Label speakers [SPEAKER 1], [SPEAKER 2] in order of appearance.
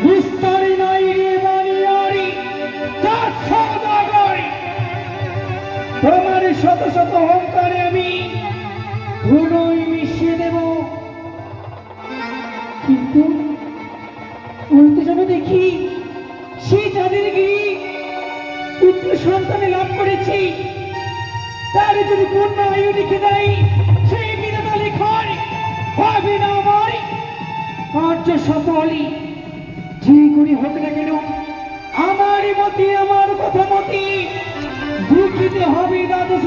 [SPEAKER 1] বিস্তারি নাই রে বানিয়ারি চাঁদ সওদাগরি, তোমার শত শত অহংকারে আমি ধুলোয় মিশিয়ে দেব। কিন্তু ওই তো যেন দেখি সেই চাঁদের গিরি পুত্র সন্তানে লাভ করেছি, তার যদি কন্যা আয়ু লিখে দেয় সেই বিধাতা লেখার হবে না আমার কার্য সফলই। যে করি হোক না কেন আমার মতে, আমার কথা মতে লিখিতে হবে দ্বাদশ